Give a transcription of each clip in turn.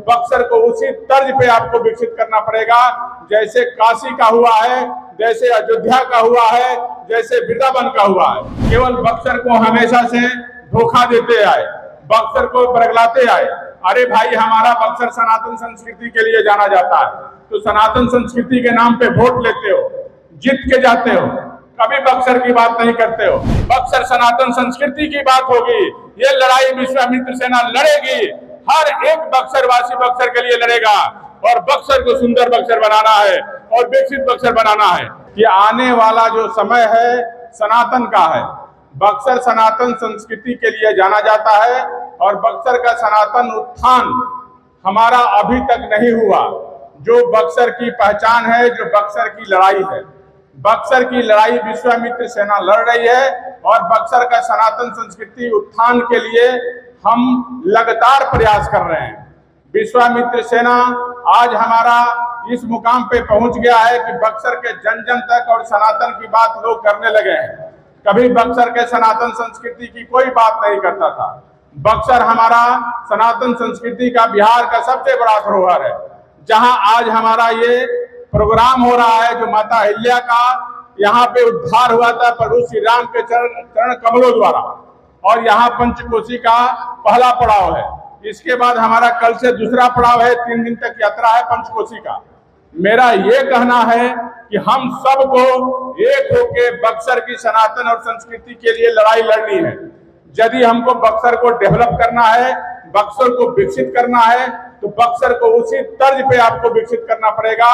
बक्सर को उसी तर्ज पे आपको विकसित करना पड़ेगा जैसे काशी का हुआ है, जैसे अयोध्या का हुआ है, जैसे वृंदावन का हुआ है। केवल बक्सर को हमेशा से धोखा देते आए, बक्सर को बरगलाते आए। अरे भाई, हमारा बक्सर सनातन संस्कृति के लिए जाना जाता है, तो सनातन संस्कृति के नाम पे वोट लेते हो, जीत के जाते हो, कभी बक्सर की बात नहीं करते हो। बक्सर सनातन संस्कृति की बात होगी, ये लड़ाई विश्वामित्र सेना लड़ेगी। हर एक बक्सर वासी बक्सर के लिए लड़ेगा और बक्सर को सुंदर बक्सर बनाना है और विकसित बक्सर बनाना है। कि आने वाला जो समय है सनातन का है। बक्सर सनातन संस्कृति के लिए जाना जाता है और बक्सर का सनातन उत्थान हमारा अभी तक नहीं हुआ। जो बक्सर की पहचान है, जो बक्सर की लड़ाई है, बक्सर की लड़ाई विश्वामित्र सेना लड़ रही है और बक्सर का सनातन संस्कृति उत्थान के लिए हम लगातार प्रयास कर रहे हैं। विश्वामित्र सेना आज हमारा इस मुकाम पे पहुंच गया है कि बक्सर के जन जन तक और सनातन की बात लोग करने लगे हैं। कभी बक्सर के सनातन संस्कृति की कोई बात नहीं करता था। बक्सर हमारा सनातन संस्कृति का, बिहार का सबसे बड़ा धरोहर है, जहां आज हमारा ये प्रोग्राम हो रहा है जो माता अहिल्या का यहाँ पे उद्धार हुआ था प्रभु श्री राम के चरण कमलों द्वारा, और यहाँ पंचकोशी का पहला पड़ाव है। इसके बाद हमारा कल से दूसरा पड़ाव है, 3 दिन तक यात्रा है पंचकोशी का। मेरा ये कहना है कि हम सबको एक होके बक्सर की सनातन और संस्कृति के लिए लड़ाई लड़नी है। यदि हमको बक्सर को डेवलप करना है, बक्सर को विकसित करना है, तो बक्सर को उसी तर्ज पे आपको विकसित करना पड़ेगा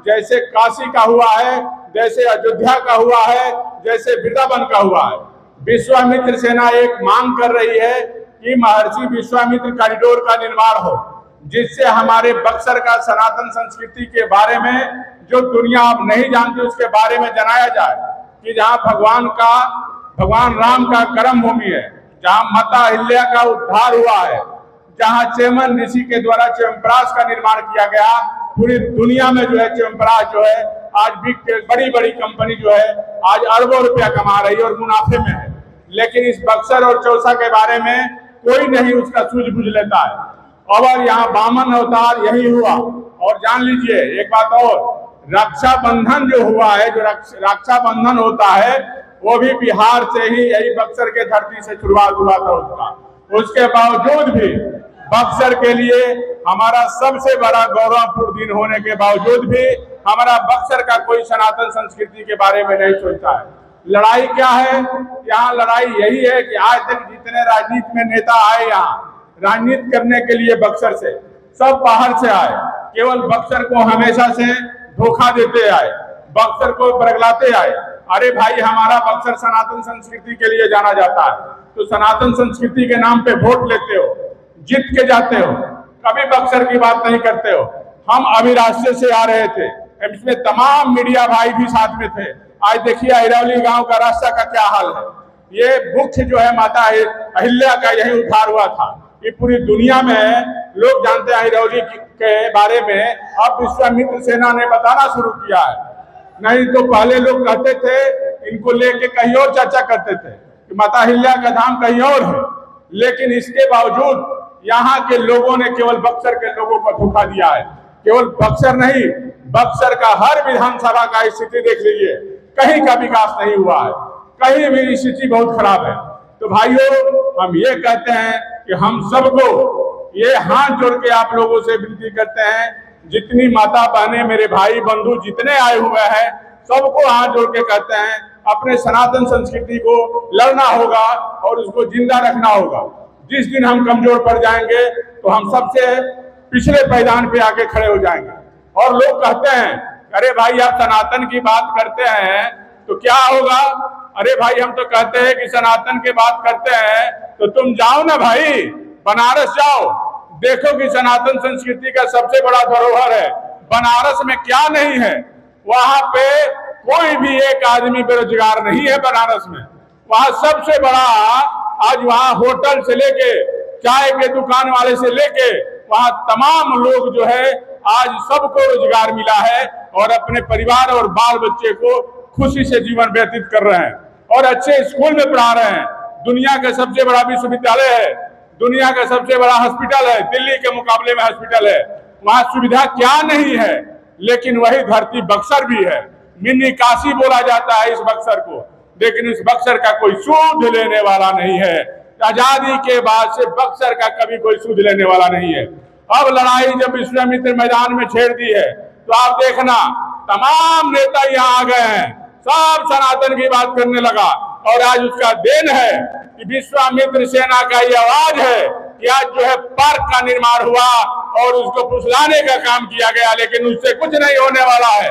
जैसे काशी का हुआ है, जैसे अयोध्या का हुआ है, जैसे वृंदावन का हुआ है। विश्वामित्र सेना एक मांग कर रही है कि महर्षि विश्वामित्र कॉरिडोर का निर्माण हो, जिससे हमारे बक्सर का सनातन संस्कृति के बारे में जो दुनिया अब नहीं जानती उसके बारे में जनाया जाए कि जहाँ भगवान राम का कर्म भूमि है, जहाँ माता अहिल्या का उद्धार हुआ है, जहाँ चेमन ऋषि के द्वारा च्यवनप्राश का निर्माण किया गया। पूरी दुनिया में जो है च्यवनप्राश जो है आज बड़ी बड़ी कंपनी जो है आज अरबों रुपया कमा रही है और मुनाफे में है, लेकिन इस बक्सर और चौसा के बारे में कोई नहीं उसका सूझबूझ लेता है। और यहाँ वामन अवतार यही हुआ। और जान लीजिए एक बात और, रक्षाबंधन जो हुआ है, जो रक्षाबंधन होता है वो भी बिहार से ही, यही बक्सर के धरती से शुरुआत हुआ था उसका। उसके बावजूद भी बक्सर के लिए हमारा सबसे बड़ा गौरवपूर्ण दिन होने के बावजूद भी हमारा बक्सर का कोई सनातन संस्कृति के बारे में नहीं सोचता है। लड़ाई क्या है? यहाँ लड़ाई यही है कि आज तक जितने राजनीति में नेता आए यहाँ राजनीति करने के लिए बक्सर से, सब बाहर से आए, केवल बक्सर को हमेशा से धोखा देते आए, बक्सर को बरगलाते आए। अरे भाई, हमारा बक्सर सनातन संस्कृति के लिए जाना जाता है, तो सनातन संस्कृति के नाम पे वोट लेते हो, जीत के जाते हो, कभी बक्सर की बात नहीं करते हो। हम अभी रास्ते से आ रहे थे, इसमें तमाम मीडिया भाई भी साथ में थे। आज देखिए अहिरौली गांव का रास्ता का क्या हाल है। ये मुख्य जो है माता अहिल्या का यही उद्धार हुआ था। ये पूरी दुनिया में लोग जानते हैं अहिरौली के बारे में। अब विश्वामित्र सेना ने बताना शुरू किया है, नहीं तो पहले लोग कहते थे, इनको लेके कहीं और चर्चा करते थे कि माता अहिल्या का धाम कहीं और है, लेकिन इसके बावजूद यहाँ के लोगों ने केवल बक्सर के लोगों को धोखा दिया है। केवल बक्सर नहीं, बक्सर का हर विधानसभा का स्थिति देख लीजिए, कहीं का विकास नहीं हुआ है, कहीं भी स्थिति बहुत खराब है। तो भाइयों, हम ये कहते हैं कि हम सबको ये हाथ जोड़ के आप लोगों से विनती करते हैं, जितनी माता बहनें, मेरे भाई बंधु जितने आए हुए हैं, सबको हाथ जोड़ के कहते हैं अपने सनातन संस्कृति को लड़ना होगा और उसको जिंदा रखना होगा। जिस दिन हम कमजोर पड़ जाएंगे तो हम सबसे पिछले पायदान पे आके खड़े हो जाएंगे। और लोग कहते हैं, अरे भाई आप सनातन की बात करते हैं तो क्या होगा? अरे भाई, हम तो कहते हैं कि सनातन की बात करते हैं तो तुम जाओ ना भाई, बनारस जाओ, देखो कि सनातन संस्कृति का सबसे बड़ा धरोहर है। बनारस में क्या नहीं है? वहां पे कोई भी एक आदमी बेरोजगार नहीं है। बनारस में वहां सबसे बड़ा, आज वहां होटल से लेके चाय के दुकान वाले से लेके वहां तमाम लोग जो है आज सबको रोजगार मिला है और अपने परिवार और बाल बच्चे को खुशी से जीवन व्यतीत कर रहे हैं और अच्छे स्कूल में पढ़ा रहे हैं। दुनिया का सबसे बड़ा विश्वविद्यालय है, दुनिया का सबसे बड़ा हॉस्पिटल है, दिल्ली के मुकाबले में हॉस्पिटल है, वहां सुविधा क्या नहीं है। लेकिन वही धरती बक्सर भी है, मिनी काशी बोला जाता है इस बक्सर को, लेकिन इस बक्सर का कोई सूद लेने वाला नहीं है। आजादी के बाद से बक्सर का कभी कोई सूद लेने वाला नहीं है। अब लड़ाई जब विश्वामित्र मैदान में छेड़ दी है तो आप देखना तमाम नेता यहाँ आ गए हैं, सब सनातन की बात करने लगा। और आज उसका देन है कि विश्वामित्र सेना का ये आवाज है कि आज जो है पार्क का निर्माण हुआ और उसको फुसलाने का काम किया गया, लेकिन उससे कुछ नहीं होने वाला है।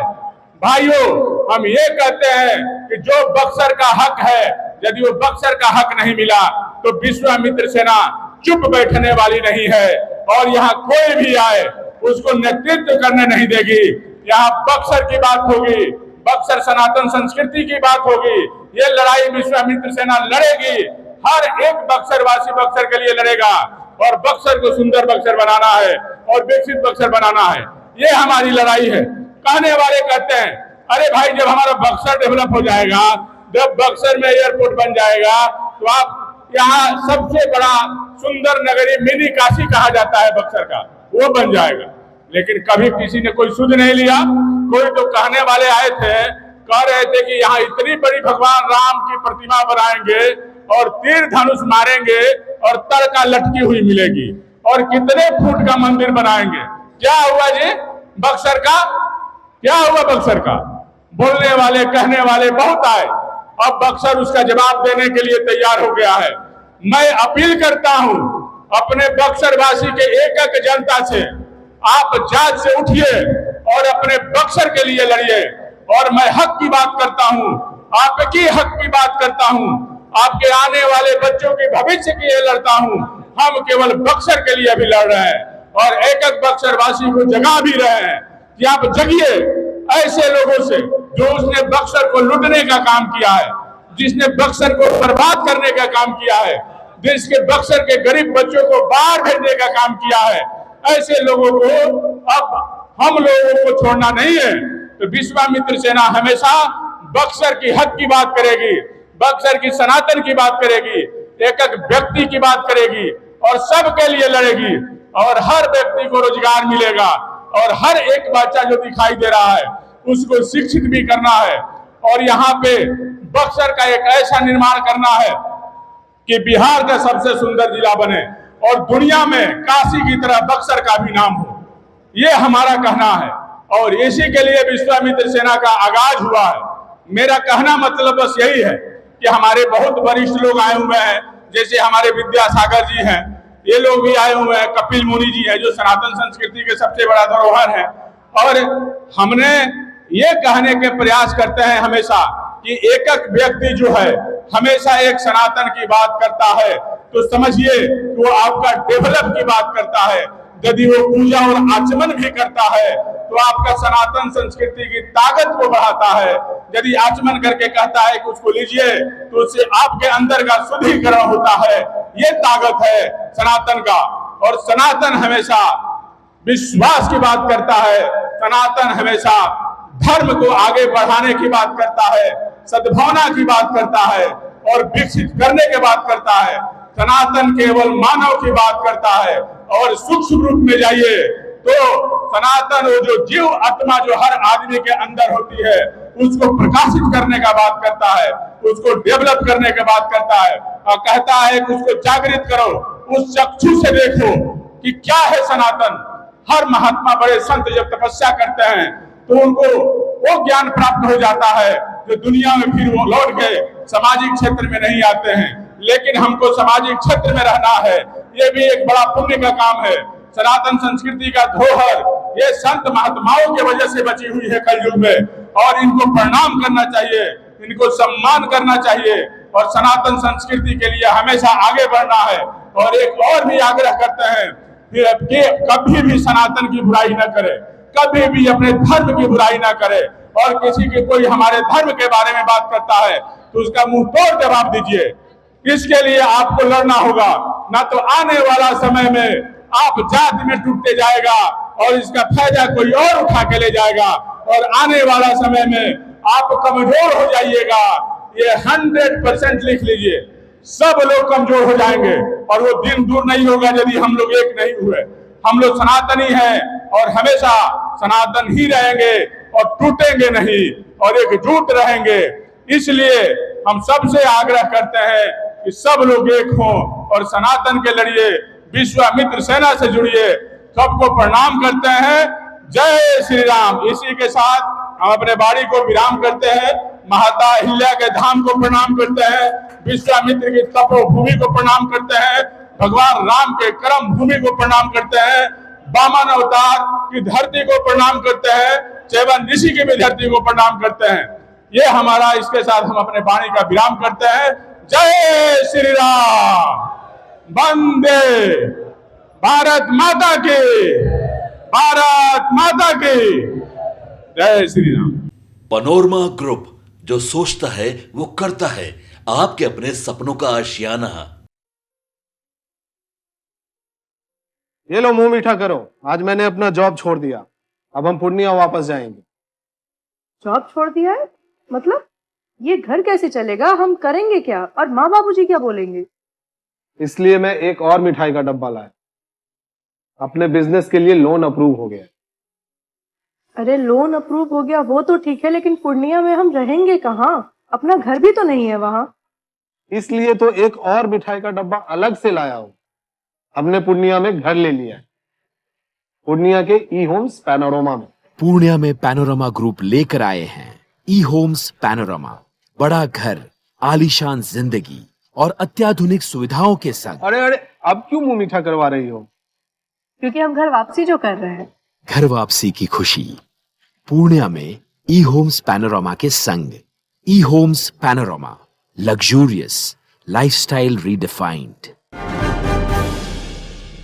भाइयों, हम ये कहते हैं कि जो बक्सर का हक है, यदि वो बक्सर का हक नहीं मिला तो विश्वामित्र सेना चुप बैठने वाली नहीं है और यहाँ कोई भी आए उसको नेतृत्व करने नहीं देगी। यहाँ बक्सर की बात होगी, बक्सर सनातन संस्कृति की बात होगी। ये लड़ाई विश्वामित्र सेना लड़ेगी, हर एक बक्सर वासी बक्सर के लिए लड़ेगा और बक्सर को सुंदर बक्सर बनाना है और विकसित बक्सर बनाना है। ये हमारी लड़ाई है। कहने वाले कहते हैं अरे भाई, जब हमारा बक्सर डेवलप हो जाएगा, जब बक्सर में एयरपोर्ट बन जाएगा तो आप यहाँ सबसे बड़ा सुंदर नगरी मिनी काशी कहा जाता है बक्सर का, वो बन जाएगा। लेकिन कभी किसी ने कोई सुध नहीं लिया। कोई तो कहने वाले आए थे, कह रहे थे कि यहाँ इतनी बड़ी भगवान राम की प्रतिमा बनाएंगे और तीर धनुष मारेंगे और तड़का लटकी हुई मिलेगी और कितने फुट का मंदिर बनाएंगे। क्या हुआ जी बक्सर का? क्या हुआ बक्सर का? बोलने वाले कहने वाले बहुत आए। अब बक्सर उसका जवाब देने के लिए तैयार हो गया है। मैं अपील करता हूं अपने बक्सर वासी के एक एक जनता से, आप जात से उठिए और अपने बक्सर के लिए लड़िए। और मैं हक की बात करता हूं, आपकी हक की बात करता हूं, आपके आने वाले बच्चों के भविष्य के लिए लड़ता हूं। हम केवल बक्सर के लिए भी लड़ रहे हैं और एक एक बक्सर वासी को जगा भी रहे हैं कि आप जगिए ऐसे लोगों से जो उसने बक्सर को लूटने का काम किया है, जिसने बक्सर को बर्बाद करने का काम किया है, जिसके बक्सर के गरीब बच्चों को बाहर भेजने का काम किया है। ऐसे लोगों को अब हम लोगों को छोड़ना नहीं है। तो विश्वामित्र सेना हमेशा बक्सर की हक की बात करेगी, बक्सर की सनातन की बात करेगी, एक एक व्यक्ति की बात करेगी और सबके लिए लड़ेगी। और हर व्यक्ति को रोजगार मिलेगा और हर एक बच्चा जो दिखाई दे रहा है उसको शिक्षित भी करना है। और यहाँ पे बक्सर का एक ऐसा निर्माण करना है कि बिहार का सबसे सुंदर जिला बने और दुनिया में काशी की तरह बक्सर का भी नाम हो। ये हमारा कहना है और इसी के लिए विश्वामित्र सेना का आगाज हुआ है। मेरा कहना मतलब बस यही है कि हमारे बहुत वरिष्ठ लोग आए हुए हैं, जैसे हमारे विद्यासागर जी हैं, ये लोग भी आए हुए हैं, कपिल मुनि जी हैं जो सनातन संस्कृति के सबसे बड़ा धरोहर है। और हमने ये कहने के प्रयास करते हैं हमेशा कि एक एक व्यक्ति जो है हमेशा एक सनातन की बात करता है तो समझिए कि वो आपका डेवलप की बात करता है। यदि वो पूजा और आचमन भी करता है तो आपका सनातन संस्कृति की ताकत को बढ़ाता है। यदि आचमन करके कहता है कि उसको लीजिए तो उससे आपके अंदर का शुद्धिकरण होता है। ये ताकत है सनातन का। और सनातन हमेशा विश्वास की बात करता है, सनातन हमेशा धर्म को आगे बढ़ाने की बात करता है, सद्भावना की बात करता है और विकसित करने की बात करता है। सनातन केवल मानव की बात करता है। और सूक्ष्म रूप में जाइए तो सनातन वो जो जीव आत्मा जो हर आदमी के अंदर होती है उसको प्रकाशित करने का बात करता है, उसको डेवलप करने की बात करता है और कहता है कि उसको जागृत करो, उस चक्षु से देखो कि क्या है सनातन। हर महात्मा बड़े संत जब तपस्या करते हैं तो उनको वो ज्ञान प्राप्त हो जाता है जो दुनिया में फिर वो लौट के सामाजिक क्षेत्र में नहीं आते हैं। लेकिन हमको सामाजिक क्षेत्र में रहना है, ये भी एक बड़ा पुण्य का काम है। सनातन संस्कृति का धरोहर ये संत महात्माओं की वजह से बची हुई है कलयुग में और इनको प्रणाम करना चाहिए, इनको सम्मान करना चाहिए और सनातन संस्कृति के लिए हमेशा आगे बढ़ना है। और एक और भी आग्रह करते हैं कि कभी भी सनातन की बुराई न करे, कभी भी अपने धर्म की बुराई ना करे और किसी की कोई हमारे धर्म के बारे में बात करता है तो उसका मुंह तोड़ जवाब दीजिए। इसके लिए आपको लड़ना होगा, ना तो आने वाला समय में आप जाति में टूटते जाएगा और इसका फायदा कोई और उठा के ले जाएगा और आने वाला समय में आप कमजोर हो जाइएगा। ये 100% लिख लीजिए। सब लोग कमजोर हो जाएंगे और वो दिन दूर नहीं होगा यदि हम लोग एक नहीं हुए। हम लोग सनातनी हैं और हमेशा सनातन ही रहेंगे और टूटेंगे नहीं और एकजुट रहेंगे। इसलिए हम सबसे आग्रह करते हैं कि सब लोग एक हों और सनातन के लड़िए, विश्वामित्र सेना से जुड़िए। सबको प्रणाम करते हैं। जय श्री राम। इसी के साथ हम अपने वाणी को विराम करते हैं। माता अहिल्या के धाम को प्रणाम करते हैं, विश्वामित्र की तपोभूमि को प्रणाम करते हैं, भगवान राम के कर्म भूमि को प्रणाम करते हैं, वामन अवतार की धरती को प्रणाम करते हैं, चैवन ऋषि की भी धरती को प्रणाम करते हैं। ये हमारा, इसके साथ हम अपने वाणी का विराम करते हैं। जय श्री राम। वंदे भारत माता की, भारत माता की जय श्री राम। पैनोरमा ग्रुप, जो सोचता है वो करता है। आपके अपने सपनों का आशियाना। ये लो, मुंह मीठा करो। आज मैंने अपना जॉब छोड़ दिया। अब हम पूर्णिया वापस जाएंगे। जॉब छोड़ दिया है? मतलब ये घर कैसे चलेगा? हम करेंगे क्या? और माँ बाबूजी क्या बोलेंगे? इसलिए मैं एक और मिठाई का डब्बा लाया। अपने बिजनेस के लिए लोन अप्रूव हो गया। अरे लोन अप्रूव हो गया वो तो ठीक है, लेकिन पूर्णिया में हम रहेंगे कहाँ? अपना घर भी तो नहीं है वहां। इसलिए तो एक और मिठाई का डब्बा अलग से लाया हूं। हमने पूर्णिया में घर ले लिया है, पूर्णिया के ई होम्स पैनोरमा में। पूर्णिया में पैनोरमा ग्रुप लेकर आए हैं ई होम्स पैनोरमा। बड़ा घर, आलीशान जिंदगी और अत्याधुनिक सुविधाओं के संग। अरे अरे, अब क्यों मुंह मीठा करवा रही हो? क्योंकि हम घर वापसी जो कर रहे हैं। घर वापसी की खुशी पूर्णिया में ई होम्स पैनोरमा के संग। E Homes Panorama, luxurious lifestyle redefined.